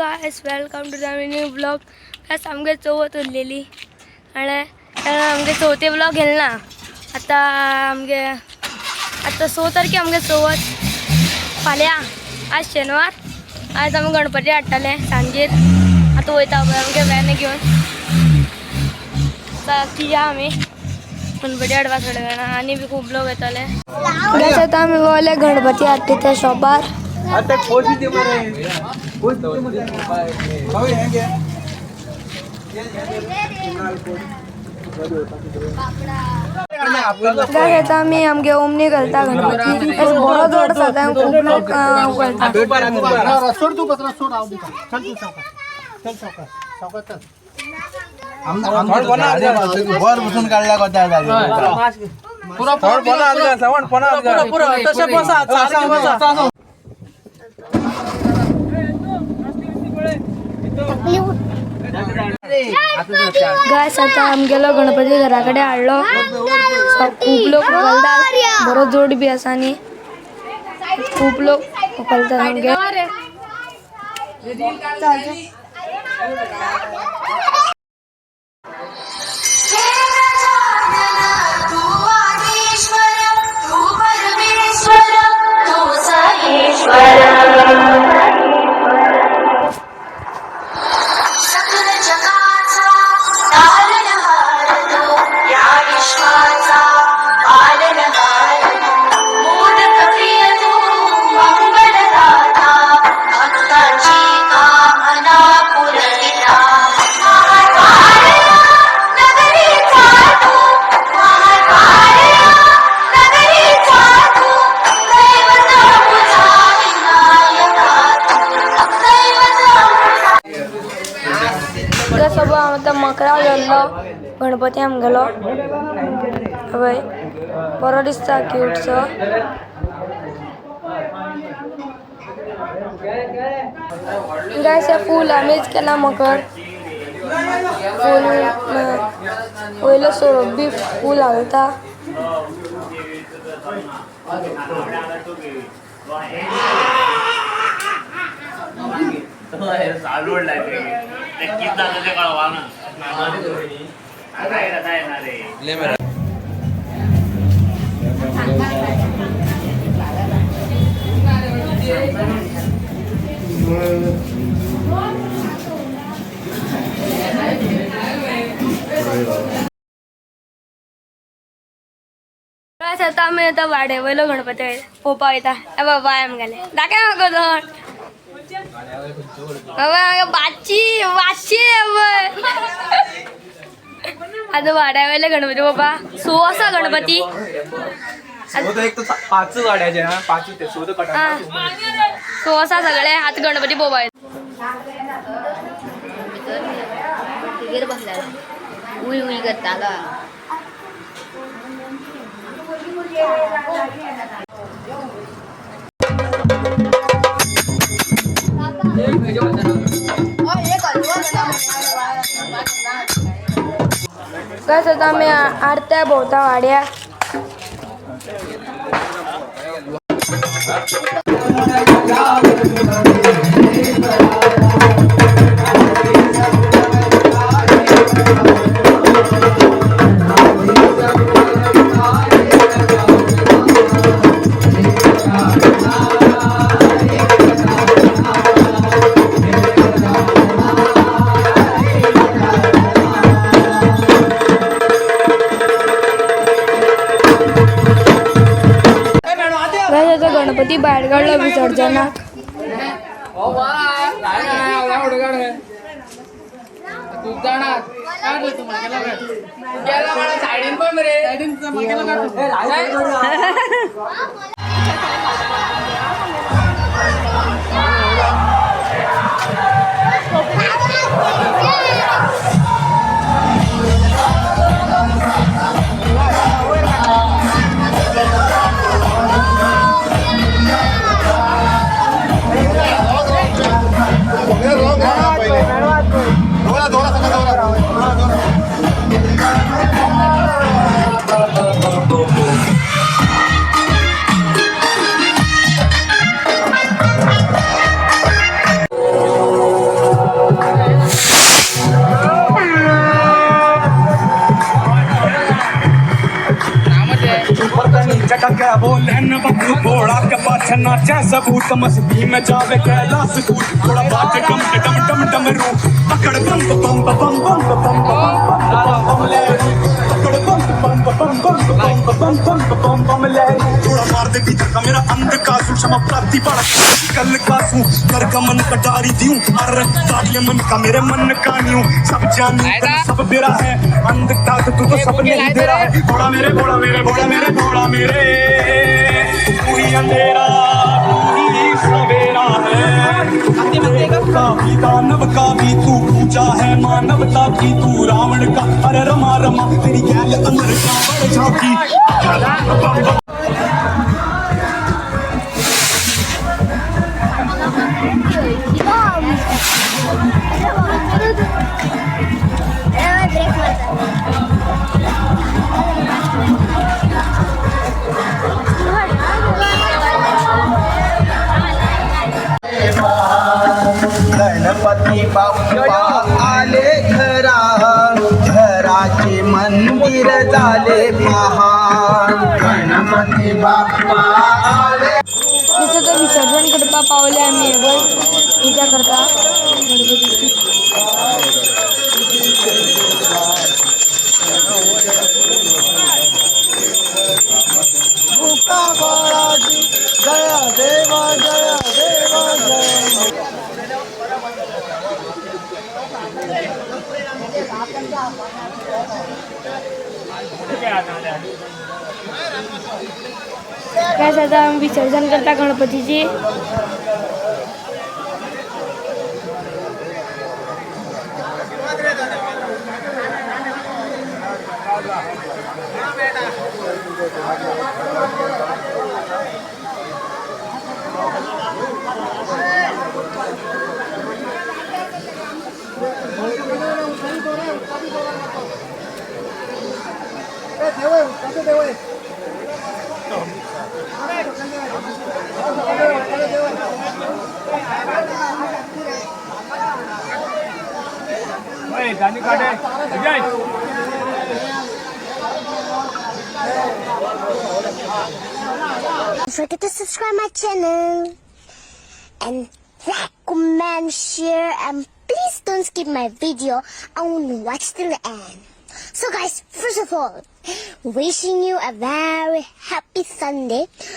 Guys welcome to the new blog. Guys आमगे चवथ उरलेली आणि आमगे चवथे ब्लॉग घेल ना आता आमगे आता 6 तारखे आमगे चवथ फाल्यां आज शेनवार आज आमी गणपती हाडटले सांजेर आता वयता आमगे व्हॅन घेवन या आमी गणपती हाडपाक थोड्या वेळा आणि बी खूप लोक येतले। गाइस आता आमी वयले गणपती हाडटा त्या शॉपार आता पोजी दे मरे पोजी दे मरे भाऊ हेंगे गाइस आता आमी आमगे ओमनी घालता गणपती बरो जोड सदां खूप लोक घालता। सोड तू पत्र सोड आव दिका चल तू सावकाश चल आमदार वर बसून काढला होता पुरा फळ बना आदगा सावण पणा आदगा पुरा तसे बसा चासा बसा गाइस आता आमगेलो गणपती घराकडे हाडलो खूप लोक घालतात बरो जोड बी आसा नी खूप लोक घालतात आमगे आता मकरा गेल्लो गणपती आमगेलो हय बरो दिसता क्यूटसो गाइस फूल आमीच केला मकर फूल वयलो सोरोप बी फूल घालता आता आम्ही आता वाडे वयलो गणपती पोवपा वयता बाबा आमगेले दाखय म्हाका दोन बाबा बाची वाशी आता वाड्या वयले गणपती बाबा सो आसा गणपती एक तो पाच गाड्याचे हा पाच ते सोद कटा सो आसा सगळे आता गणपती पोवपा तिगेर बसला उई उई करताला गाइस आता आम्ही आरत्या भोवता वाड्या गणपती बाहेर काढला विसर्जनाक बोले न बबू घोड़ा के पाछे नाचे सबूत मस्ती में जावे कैलाश दूत थोड़ा बात डम डम डम डम रू पकड़ बम बम बम बम बम बम बम ले पकड़ बम बम बम बम बम बम बम बम ले थोड़ा मार दे धक्का मेरा अंध का क्षमा प्राप्ति बड़ा कल का सू कर का मन कटारी दियूं अरे ताड़िया मन का मेरे मन का न्यू सब जानू सब बेरा है अंध का तू तो सब नहीं दे रहा है भोला मेरे भोला मेरे भोला मेरे भोला मेरे तू ही अंधेरा तू ही सवेरा है काफी दानव का भी तू पूजा है मानवता की तू रावण का अरे रमा रमा तेरी गैल अंदर का बड़ झांकी गणपती बाप्पा आले घरा घराचे मंदिर झाले महान गणपती बाप्पा आले जसं तर विसर्जन करता पावले आम्ही पूजा करता गणपतीची जय देवा जय देवा जय काय आता आम्ही विसर्जन करता गणपतीची Don't forget to subscribe my channel and like, comment, share, and please don't skip my video. I want to watch till the end. So guys, first of all, wishing you a very happy Sunday.